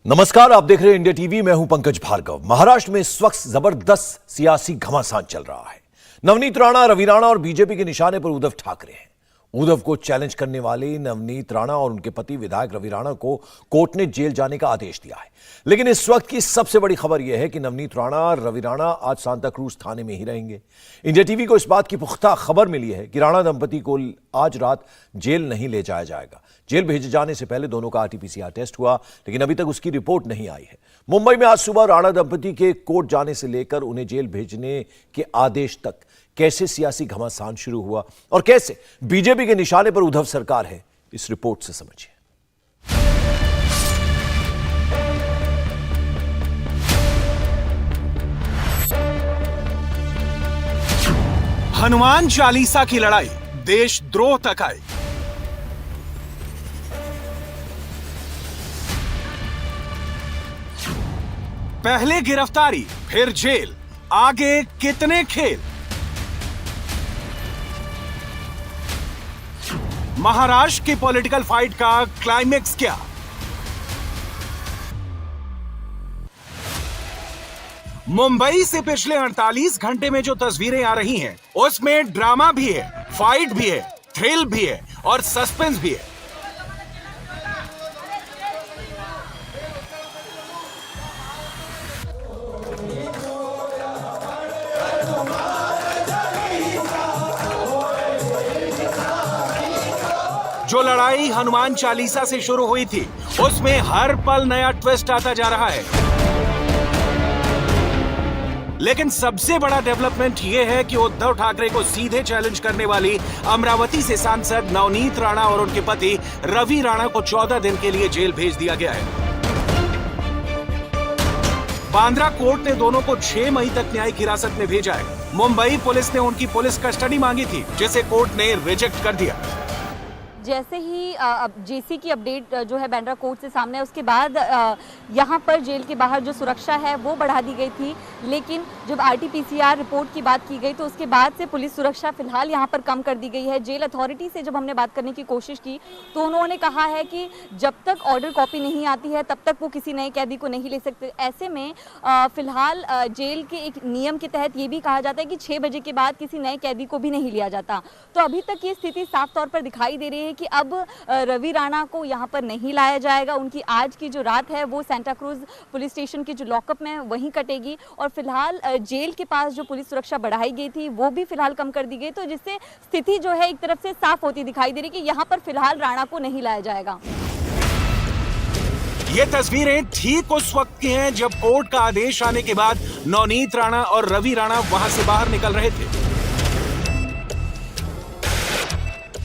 नमस्कार, आप देख रहे हैं इंडिया टीवी। मैं हूं पंकज भार्गव। महाराष्ट्र में इस वक्त जबरदस्त सियासी घमासान चल रहा है। नवनीत राणा, रवि राणा और बीजेपी के निशाने पर उद्धव ठाकरे हैं। उद्धव को चैलेंज करने वाले नवनीत राणा और उनके पति विधायक रवि राणा को कोर्ट ने जेल जाने का आदेश दिया है। लेकिन इस वक्त की सबसे बड़ी खबर यह है कि नवनीत राणा और रवि राणा आज सांता क्रूज थाने में ही रहेंगे। इंडिया टीवी को इस बात की पुख्ता खबर मिली है कि राणा दंपति को आज रात जेल नहीं ले जाया जाएगा। जेल भेजे जाने से पहले दोनों का आरटीपीसीआर टेस्ट हुआ, लेकिन अभी तक उसकी रिपोर्ट नहीं आई है। मुंबई में आज सुबह राणा दंपति के कोर्ट जाने से लेकर उन्हें जेल भेजने के आदेश तक कैसे सियासी घमासान शुरू हुआ और कैसे बीजेपी के निशाने पर उद्धव सरकार है, इस रिपोर्ट से समझिए। हनुमान चालीसा की लड़ाई देशद्रोह तक आई। पहले गिरफ्तारी, फिर जेल, आगे कितने खेल। महाराष्ट्र की पॉलिटिकल फाइट का क्लाइमेक्स क्या? मुंबई से पिछले 48 घंटे में जो तस्वीरें आ रही हैं, उसमें ड्रामा भी है, फाइट भी है, थ्रिल भी है और सस्पेंस भी है। जो लड़ाई हनुमान चालीसा से शुरू हुई थी, उसमें हर पल नया ट्विस्ट आता जा रहा है। लेकिन सबसे बड़ा डेवलपमेंट यह है कि उद्धव ठाकरे को सीधे चैलेंज करने वाली अमरावती से सांसद नवनीत राणा और उनके पति रवि राणा को 14 दिन के लिए जेल भेज दिया गया है। बांद्रा कोर्ट ने दोनों को 6 मई तक न्यायिक हिरासत में भेजा है। मुंबई पुलिस ने उनकी पुलिस कस्टडी मांगी थी, जिसे कोर्ट ने रिजेक्ट कर दिया। जैसे ही जेसी की अपडेट जो है बांद्रा कोर्ट से सामने है, उसके बाद यहाँ पर जेल के बाहर जो सुरक्षा है वो बढ़ा दी गई थी। लेकिन जब आरटीपीसीआर रिपोर्ट की बात की गई तो उसके बाद से पुलिस सुरक्षा फिलहाल यहाँ पर कम कर दी गई है। जेल अथॉरिटी से जब हमने बात करने की कोशिश की तो उन्होंने कहा है कि जब तक ऑर्डर कॉपी नहीं आती है तब तक वो किसी नए कैदी को नहीं ले सकते। ऐसे में फिलहाल जेल के एक नियम के तहत ये भी कहा जाता है कि 6 बजे के बाद किसी नए कैदी को भी नहीं लिया जाता। तो अभी तक ये स्थिति साफ तौर पर दिखाई दे रही है कि अब रवि राणा को यहाँ पर नहीं लाया जाएगा। उनकी आज की जो रात है वो सांता क्रूज पुलिस स्टेशन की जो लॉकअप में वहीं कटेगी और फिलहाल जेल के पास जो पुलिस सुरक्षा बढ़ाई गई थी वो भी फिलहाल कम कर दी गई, तो जिससे स्थिति जो है एक तरफ से साफ होती दिखाई दे रही कि यहाँ पर फिलहाल राणा को नहीं लाया जाएगा। ये तस्वीरें ठीक उस वक्त की हैं जब कोर्ट का आदेश आने के बाद नवनीत राणा और रवि राणा वहां से बाहर निकल रहे थे।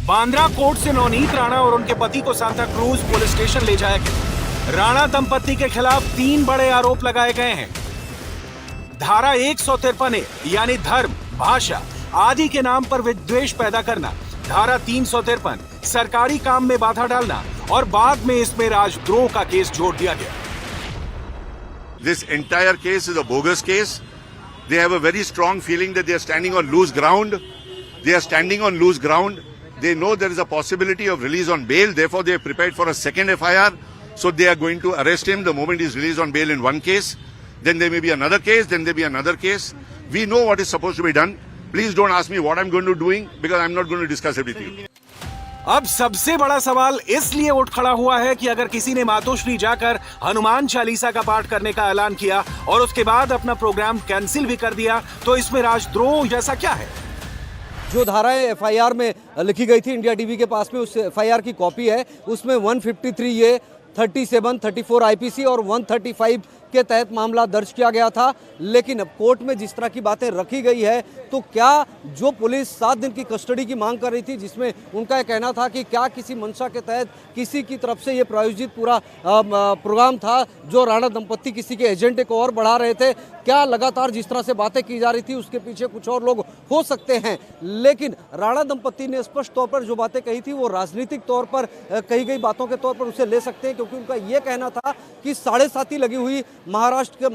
बांद्रा कोर्ट से नवनीत राणा और उनके पति को सांता क्रूज पुलिस स्टेशन ले जाया गया। राणा दंपति के खिलाफ 3 बड़े आरोप लगाए गए हैं। धारा 153 यानी धर्म, भाषा आदि के नाम पर विद्वेष पैदा करना, धारा 353 सरकारी काम में बाधा डालना और बाद में इसमें राजद्रोह का केस जोड़ दिया गया। This entire case is a bogus case. They have a very strong feeling that they are standing on loose ground. They are standing on loose ground. They know there is a possibility of release on bail. Therefore, they are prepared for a second FIR. So they are going to arrest him the moment he is released on bail in one case. Then there may be another case. Then there may be another case. We know what is supposed to be done. Please don't ask me what I'm going to doing because I'm not going to discuss it with you. अब सबसे बड़ा सवाल इसलिए उठ खड़ा हुआ है कि अगर किसी ने मातोश्री जाकर हनुमान चालीसा का पाठ करने का ऐलान किया और उसके बाद अपना प्रोग्राम कैंसिल भी कर दिया, तो इसमें राजद्रोह जैसा क्या है? जो धाराएं एफआईआर में लिखी गई थी, इंडिया टीवी के पास में उस एफआईआर की कॉपी है। उसमें 153 ये 37, 34 आईपीसी और 135 के तहत मामला दर्ज किया गया था। लेकिन अब कोर्ट में जिस तरह की बातें रखी गई है, तो क्या जो पुलिस 7 दिन की कस्टडी की मांग कर रही थी, जिसमें उनका यह कहना था कि क्या किसी मंशा के तहत किसी की तरफ से ये प्रायोजित पूरा प्रोग्राम था, जो राणा दंपत्ति किसी के एजेंडे को और बढ़ा रहे थे, क्या लगातार जिस तरह से बातें की जा रही थी उसके पीछे कुछ और लोग हो सकते हैं। लेकिन राणा दंपत्ति ने स्पष्ट तौर पर जो बातें कही थी वो राजनीतिक तौर पर कही गई बातों के तौर पर उसे ले सकते हैं, क्योंकि उनका ये कहना था कि 7.5 लगी हुई महाराष्ट्र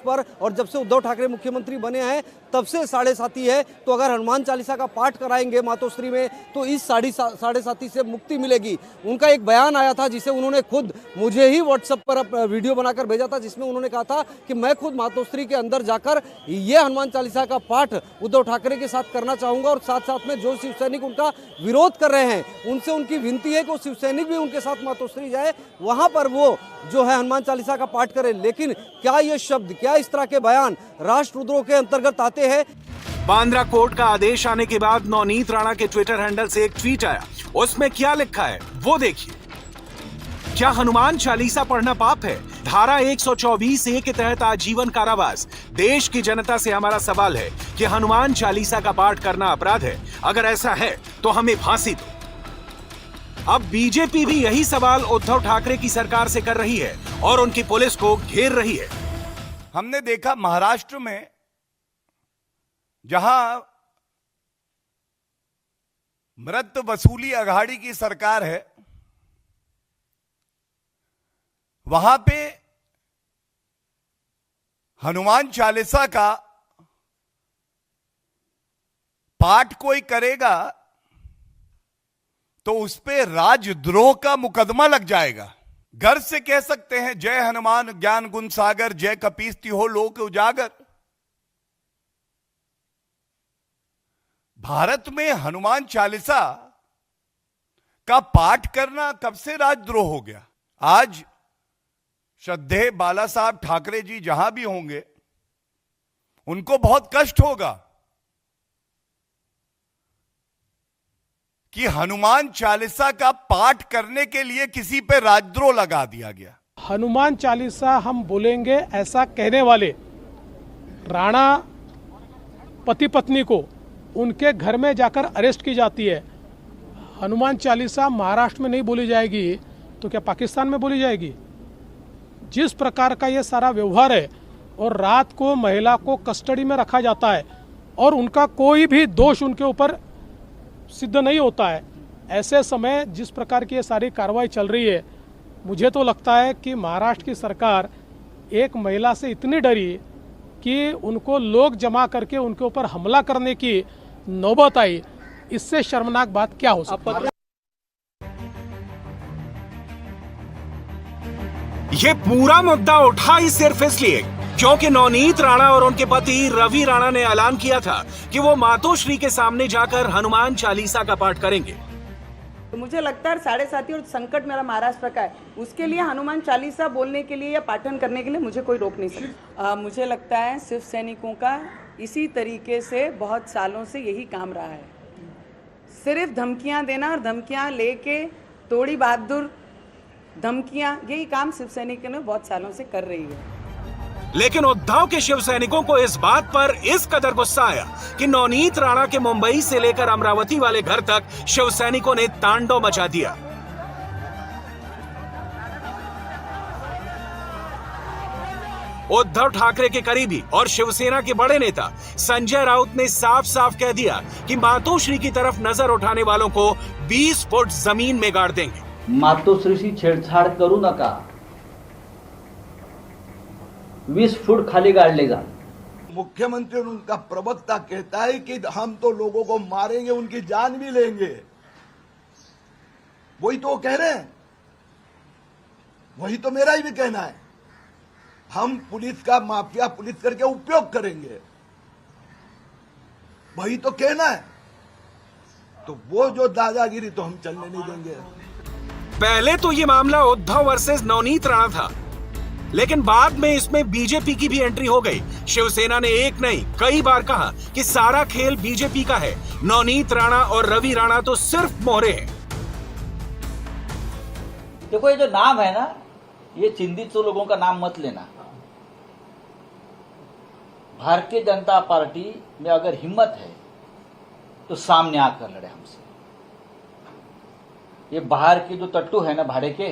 पर, और जब से उद्धव ठाकरे मुख्यमंत्री बने हैं तब से साढ़े साथी है। तो अगर हनुमान चालीसा का पाठ कराएंगे मातोश्री में तो इस साढ़े साथी से मुक्ति मिलेगी। उनका एक बयान आया था जिसे उन्होंने खुद मुझे ही व्हाट्सएप पर वीडियो बनाकर भेजा था, जिसमें उन्होंने कहा था कि मैं खुद मातोश्री के अंदर जाकर ये हनुमान चालीसा का पाठ उद्धव ठाकरे के साथ करना चाहूँगा, और साथ साथ में जो शिव सैनिक उनका विरोध कर रहे हैं उनसे उनकी विनती है कि वो शिव सैनिक भी उनके साथ मातोश्री जाए, वहाँ पर वो जो है हनुमान चालीसा का पाठ करें। लेकिन क्या ये शब्द, क्या इस तरह के बयान राष्ट्रद्रोह के अंतर्गत आते हैं? बांद्रा कोर्ट का आदेश आने के बाद नवनीत राणा के ट्विटर हैंडल से एक ट्वीट आया। उसमें क्या लिखा है वो देखिए। क्या हनुमान चालीसा पढ़ना पाप है? धारा 124A के तहत आजीवन कारावास। देश की जनता से हमारा सवाल है कि हनुमान चालीसा का पाठ करना अपराध है? अगर ऐसा है तो हमें फांसी दो। अब बीजेपी भी यही सवाल उद्धव ठाकरे की सरकार से कर रही है और उनकी पुलिस को घेर रही है। हमने देखा महाराष्ट्र में जहां मृत वसूली अघाड़ी की सरकार है, वहां पे हनुमान चालीसा का पाठ कोई करेगा तो उस पे राजद्रोह का मुकदमा लग जाएगा। घर से कह सकते हैं जय हनुमान ज्ञान गुण सागर, जय कपीस हो लोक उजागर। भारत में हनुमान चालीसा का पाठ करना कब से राजद्रोह हो गया? आज श्रद्धेय बाला साहब ठाकरे जी जहां भी होंगे उनको बहुत कष्ट होगा कि हनुमान चालीसा का पाठ करने के लिए किसी पे राजद्रोह लगा दिया गया। हनुमान चालीसा हम बोलेंगे ऐसा कहने वाले राणा पति पत्नी को उनके घर में जाकर अरेस्ट की जाती है। हनुमान चालीसा महाराष्ट्र में नहीं बोली जाएगी तो क्या पाकिस्तान में बोली जाएगी? जिस प्रकार का ये सारा व्यवहार है और रात को महिला को कस्टडी में रखा जाता है और उनका कोई भी दोष उनके ऊपर सिद्ध नहीं होता है, ऐसे समय जिस प्रकार की ये सारी कार्रवाई चल रही है, मुझे तो लगता है कि महाराष्ट्र की सरकार एक महिला से इतनी डरी कि उनको लोग जमा करके उनके ऊपर हमला करने की नौबत आई। इससे शर्मनाक बात क्या हो सकती है? ये पूरा मुद्दा उठा ही सिर्फ इसलिए क्योंकि नवनीत राणा और उनके पति रवि राणा ने ऐलान किया था कि वो मातोश्री के सामने जाकर हनुमान चालीसा का पाठ करेंगे। तो मुझे लगता है साढ़े साथी और संकट मेरा महाराष्ट्र का है, उसके लिए हनुमान चालीसा बोलने के लिए या पाठन करने के लिए मुझे कोई रोक नहीं सकता। मुझे लगता है शिव सैनिकों का इसी तरीके से बहुत सालों से यही काम रहा है, सिर्फ धमकियां देना और धमकियां लेके तोड़ी बहादुर धमकियां, यही काम शिव सैनिकों ने बहुत सालों से कर रही है। लेकिन उद्धव के शिव सैनिकों को इस बात पर इस कदर गुस्सा आया कि नवनीत राणा के मुंबई से लेकर अमरावती वाले घर तक शिव सैनिकों ने तांडव मचा दिया। उद्धव ठाकरे के करीबी और शिवसेना के बड़े नेता संजय राउत ने साफ साफ कह दिया कि मातोश्री की तरफ नजर उठाने वालों को 20 फुट जमीन में गाड़ देंगे। मातोश्रीशी छेडछाड करू नका, 20 फुट खाली गाड़ले जा। मुख्यमंत्री और उनका प्रवक्ता कहता है कि हम तो लोगों को मारेंगे, उनकी जान भी लेंगे। वही तो कह रहे हैं, वही तो मेरा ही भी कहना है। हम पुलिस का माफिया पुलिस करके उपयोग करेंगे, वही तो कहना है। तो वो जो दादागिरी तो हम चलने नहीं देंगे। पहले तो ये मामला उद्धव वर्सेस नवनीत राणा था, लेकिन बाद में इसमें बीजेपी की भी एंट्री हो गई। शिवसेना ने एक नहीं कई बार कहा कि सारा खेल बीजेपी का है, नवनीत राणा और रवि राणा तो सिर्फ मोहरे हैं। देखो, ये जो नाम है ना, ये चिंतित लोगों का नाम मत लेना। भारतीय जनता पार्टी में अगर हिम्मत है तो सामने आकर लड़े हमसे। ये बाहर के जो टट्टू है ना भाड़े के,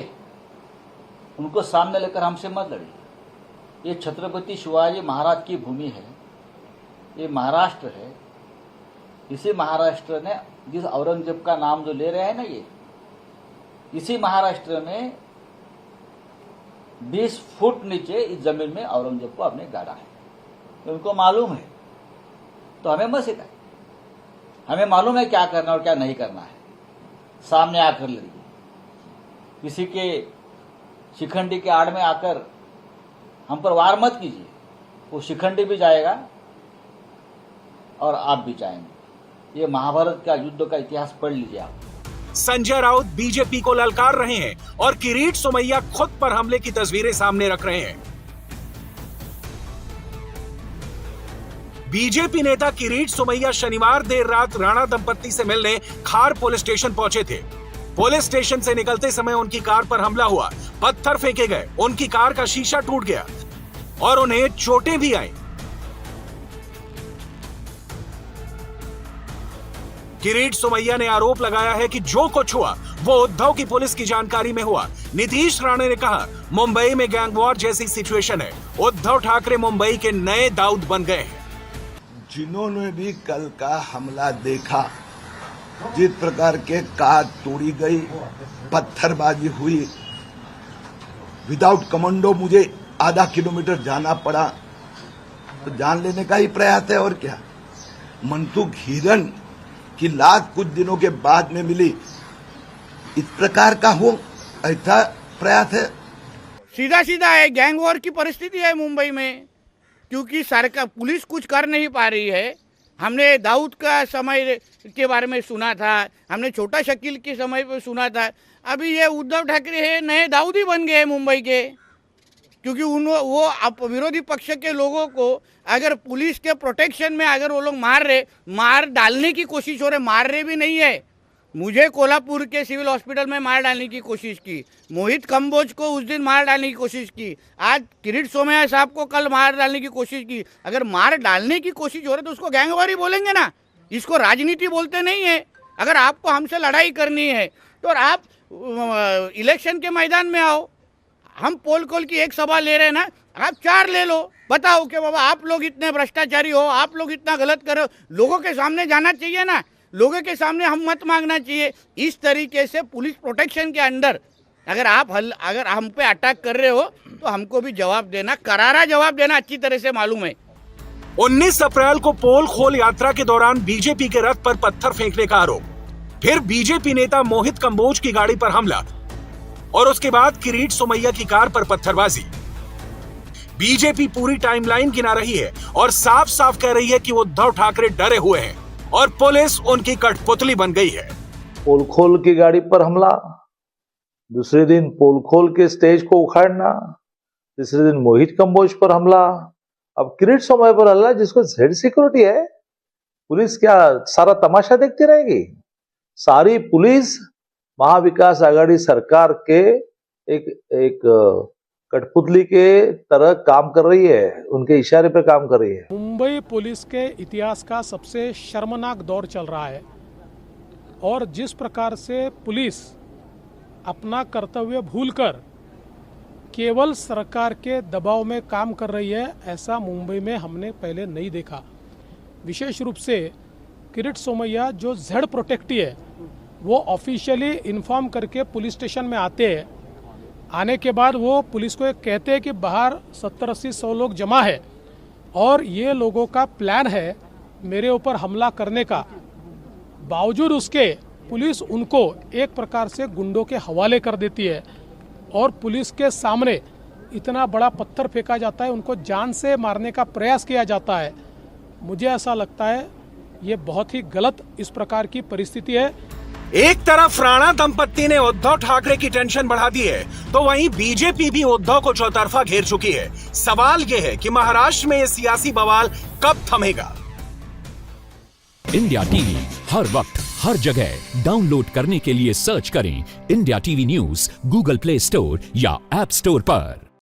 उनको सामने लेकर हमसे मत लड़िए। ये छत्रपति शिवाजी महाराज की भूमि है, ये महाराष्ट्र है। इसी महाराष्ट्र ने जिस औरंगजेब का नाम जो ले रहे हैं ना, ये इसी महाराष्ट्र में 20 फुट नीचे इस जमीन में औरंगजेब को आपने गाड़ा है। तो उनको मालूम है तो हमें मत सिखाए। हमें मालूम है क्या करना और क्या नहीं करना है। सामने आकर लड़िए, किसी के शिखंडी के आड़ में आकर हम पर वार मत कीजिए। वो शिखंडी भी जाएगा और आप भी जाएंगे। ये महाभारत का युद्ध का इतिहास पढ़ लीजिए आप। संजय राउत बीजेपी को ललकार रहे हैं और किरीट सोमैया खुद पर हमले की तस्वीरें सामने रख रहे हैं। बीजेपी नेता किरीट सोमैया शनिवार देर रात राणा दंपत्ति से मिलने खार पुलिस स्टेशन पहुंचे थे। पुलिस स्टेशन से निकलते समय उनकी कार पर हमला हुआ, पत्थर फेंके गए, उनकी कार का शीशा टूट गया और उन्हें चोटें भी आई। किरीट सोमैया ने आरोप लगाया है कि जो कुछ हुआ वो उद्धव की पुलिस की जानकारी में हुआ। नीतीश राणे ने कहा मुंबई में गैंग वॉर जैसी सिचुएशन है। उद्धव ठाकरे मुंबई के नए दाऊद बन गए हैं। जिन्होंने भी कल का हमला देखा, जिस प्रकार के कार तोड़ी गई, पत्थरबाजी हुई, विदाउट कमांडो मुझे आधा किलोमीटर जाना पड़ा, तो जान लेने का ही प्रयास है। और क्या, मनसुख हिरन की लाश कुछ दिनों के बाद में मिली, इस प्रकार का हो ऐसा प्रयास है। सीधा सीधा है, गैंग वॉर की परिस्थिति है मुंबई में, क्योंकि सरकार पुलिस कुछ कर नहीं पा रही है। हमने दाऊद का समय के बारे में सुना था, हमने छोटा शकील के समय पर सुना था। अभी ये उद्धव ठाकरे है, नए दाऊद ही बन गए मुंबई के, क्योंकि वो विरोधी पक्ष के लोगों को अगर पुलिस के प्रोटेक्शन में अगर वो लोग मार डालने की कोशिश हो रहे, मार रहे भी नहीं है। मुझे कोल्हापुर के सिविल हॉस्पिटल में मार डालने की कोशिश की, मोहित कंबोज को उस दिन मार डालने की कोशिश की, आज किरीट सोमैया साहब को कल मार डालने की कोशिश की। अगर मार डालने की कोशिश हो रही तो उसको गैंगवार ही बोलेंगे ना, इसको राजनीति बोलते नहीं है। अगर आपको हमसे लड़ाई करनी है तो आप इलेक्शन के मैदान में आओ। हम पोल खोल की एक सभा ले रहे हैं ना, आप 4 ले लो, बताओ कि बाबा आप लोग इतने भ्रष्टाचारी हो, आप लोग इतना गलत कर रहे हो। लोगों के सामने जाना चाहिए ना, लोगों के सामने हम मत मांगना चाहिए। इस तरीके से पुलिस प्रोटेक्शन के अंदर अगर हम पे अटैक कर रहे हो तो हमको भी जवाब देना, करारा जवाब देना अच्छी तरह से मालूम है। 19 अप्रैल को पोल खोल यात्रा के दौरान बीजेपी के रथ पर पत्थर फेंकने का आरोप, फिर बीजेपी नेता मोहित कंबोज की गाड़ी पर हमला और उसके बाद किरीट सोमैया की कार पर पत्थरबाजी। बीजेपी पूरी टाइमलाइन गिना रही है और साफ साफ कह रही है कि उद्धव ठाकरे डरे हुए हैं और पुलिस उनकी कठपुतली बन गई है। पोल खोल की गाड़ी पर हमला, दूसरे दिन पोल खोल के स्टेज को उखाड़ना, तीसरे दिन मोहित कंबोज पर हमला, अब किरीट सोमैया पर हमला, जिसको जेड सिक्योरिटी है। पुलिस क्या सारा तमाशा देखती रहेगी? सारी पुलिस महाविकास आघाड़ी सरकार के एक कठपुतली के तरह काम कर रही है, उनके इशारे पे काम कर रही है। मुंबई पुलिस के इतिहास का सबसे शर्मनाक दौर चल रहा है और जिस प्रकार से पुलिस अपना कर्तव्य भूलकर केवल सरकार के दबाव में काम कर रही है, ऐसा मुंबई में हमने पहले नहीं देखा। विशेष रूप से किरीट सोमैया जो जेड प्रोटेक्टी है, वो ऑफिशियली इन्फॉर्म करके पुलिस स्टेशन में आते हैं। आने के बाद वो पुलिस को एक कहते हैं कि बाहर 70-80-100 लोग जमा है और ये लोगों का प्लान है मेरे ऊपर हमला करने का। बावजूद उसके पुलिस उनको एक प्रकार से गुंडों के हवाले कर देती है और पुलिस के सामने इतना बड़ा पत्थर फेंका जाता है, उनको जान से मारने का प्रयास किया जाता है। मुझे ऐसा लगता है ये बहुत ही गलत इस प्रकार की परिस्थिति है। एक तरफ राणा दंपत्ति ने उद्धव ठाकरे की टेंशन बढ़ा दी है तो वहीं बीजेपी भी उद्धव को चौतरफा घेर चुकी है। सवाल यह है कि महाराष्ट्र में यह सियासी बवाल कब थमेगा। इंडिया टीवी हर वक्त हर जगह डाउनलोड करने के लिए सर्च करें India TV news Google play store या ऐप स्टोर पर।